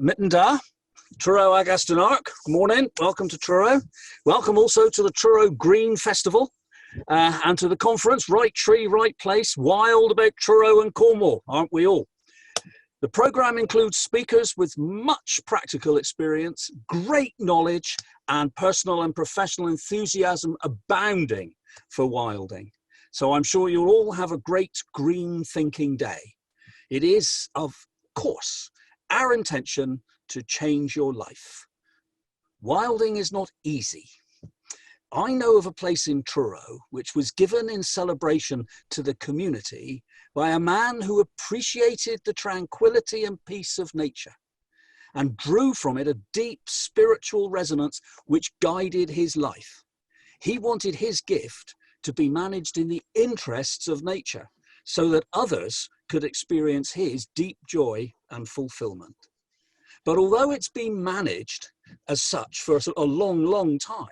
Mitten da, Truro Agastonark, good morning, welcome to Truro. Welcome also to the Truro Green Festival and to the conference, Right Tree, Right Place, wild about Truro and Cornwall, aren't we all? The programme includes speakers with much practical experience, great knowledge and personal and professional enthusiasm abounding for wilding. So I'm sure you'll all have a great green thinking day. It is, of course, our intention to change your life. Wilding is not easy. I know of a place in Truro which was given in celebration to the community by a man who appreciated the tranquility and peace of nature and drew from it a deep spiritual resonance which guided his life. He wanted his gift to be managed in the interests of nature so that others could experience his deep joy and fulfillment. But although it's been managed as such for a long time,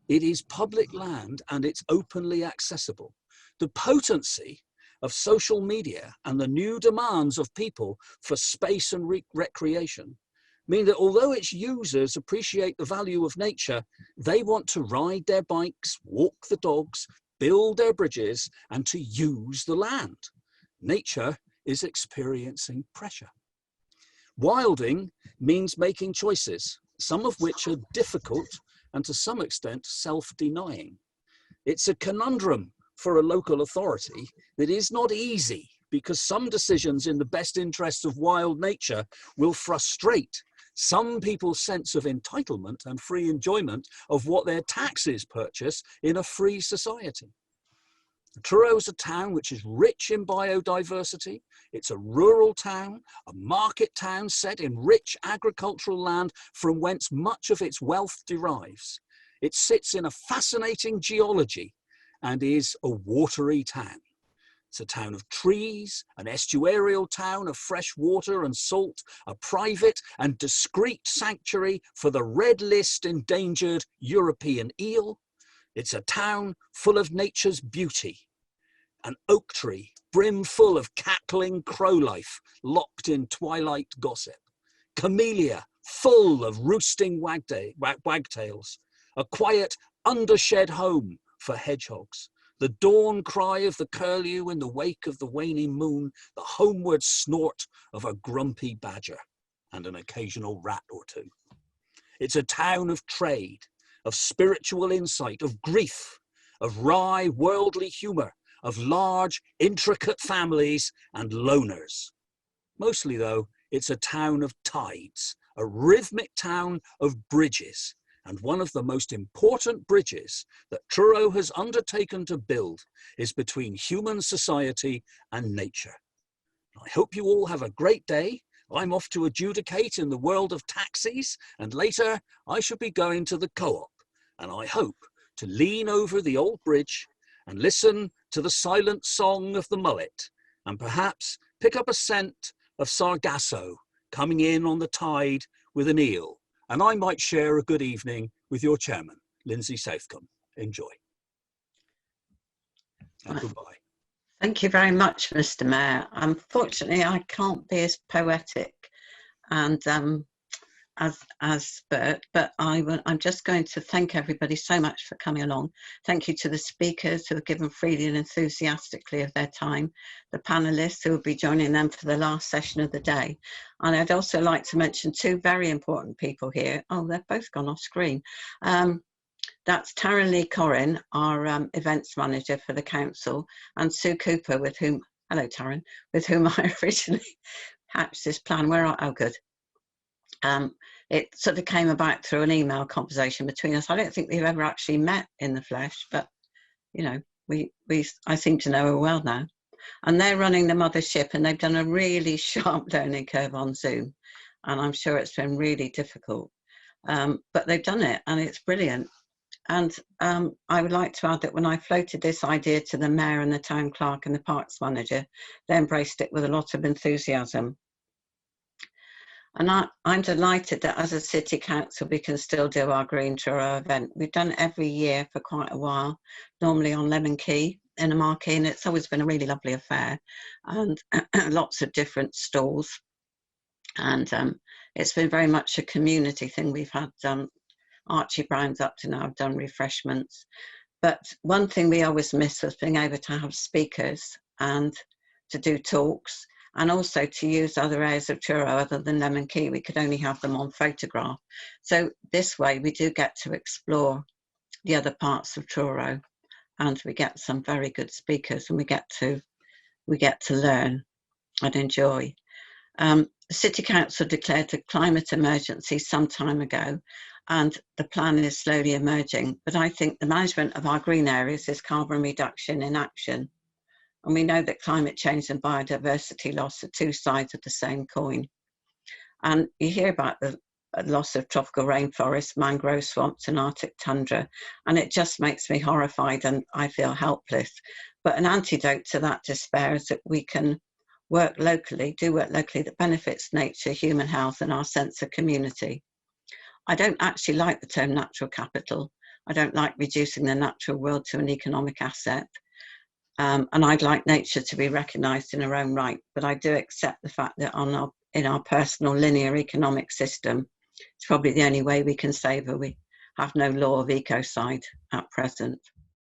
it is public land and it's openly accessible. The potency of social media and the new demands of people for space and recreation mean that although its users appreciate the value of nature, they want to ride their bikes, walk the dogs, build their bridges, and to use the land. Nature is experiencing pressure. Wilding means making choices, some of which are difficult and to some extent self-denying. It's a conundrum for a local authority that is not easy because some decisions in the best interests of wild nature will frustrate some people's sense of entitlement and free enjoyment of what their taxes purchase in a free society. Truro is a town which is rich in biodiversity. It's a rural town, a market town set in rich agricultural land from whence much of its wealth derives. It sits in a fascinating geology and is a watery town. It's a town of trees, an estuarial town of fresh water and salt, a private and discreet sanctuary for the red list endangered European eel. It's a town full of nature's beauty, an oak tree brim full of cackling crow life locked in twilight gossip, camellia full of roosting wagtails, a quiet undershed home for hedgehogs, the dawn cry of the curlew in the wake of the waning moon, the homeward snort of a grumpy badger, and an occasional rat or two. It's a town of trade, of spiritual insight, of grief, of wry worldly humour, of large, intricate families and loners. Mostly, though, it's a town of tides, a rhythmic town of bridges, and one of the most important bridges that Truro has undertaken to build is between human society and nature. I hope you all have a great day. I'm off to adjudicate in the world of taxis, and later I shall be going to the co-op, and I hope to lean over the old bridge and listen to the silent song of the mullet, and perhaps pick up a scent of sargasso coming in on the tide with an eel, and I might share a good evening with your chairman, Lindsay Southcombe. Enjoy. And goodbye. Thank you very much, Mr. Mayor. Unfortunately, I can't be as poetic and as Bert, but I'm just going to thank everybody so much for coming along. Thank you to the speakers who have given freely and enthusiastically of their time, the panellists who will be joining them for the last session of the day. And I'd also like to mention two very important people here. Oh, they've both gone off screen. That's Taryn Lee Corrin, our events manager for the council, and Sue Cooper, with whom, hello Taryn, with whom I originally hatched this plan. Oh, good. It sort of came about through an email conversation between us. I don't think we've ever actually met in the flesh, but you know, I seem to know her well now. And they're running the mothership, and they've done a really sharp learning curve on Zoom, and I'm sure it's been really difficult, but they've done it, and it's brilliant. And I would like to add that when I floated this idea to the mayor and the town clerk and the parks manager, they embraced it with a lot of enthusiasm. And I'm delighted that as a city council, we can still do our Green Truro event. We've done it every year for quite a while, normally on Lemon Quay in a marquee, and it's always been a really lovely affair, and lots of different stalls. And it's been very much a community thing. We've had Archie Brown's up to now done refreshments. But one thing we always miss was being able to have speakers and to do talks, and also to use other areas of Truro other than Lemon Key. We could only have them on photograph. So this way we do get to explore the other parts of Truro, and we get some very good speakers, and we get to learn and enjoy. The City Council declared a climate emergency some time ago, and the plan is slowly emerging. But I think the management of our green areas is carbon reduction in action. And we know that climate change and biodiversity loss are two sides of the same coin. And you hear about the loss of tropical rainforests, mangrove swamps and Arctic tundra, and it just makes me horrified and I feel helpless. But an antidote to that despair is that we can work locally, that benefits nature, human health and our sense of community. I don't actually like the term natural capital. I don't like reducing the natural world to an economic asset. And I'd like nature to be recognised in her own right, but I do accept the fact that in our personal linear economic system, it's probably the only way we can save her. We have no law of ecocide at present.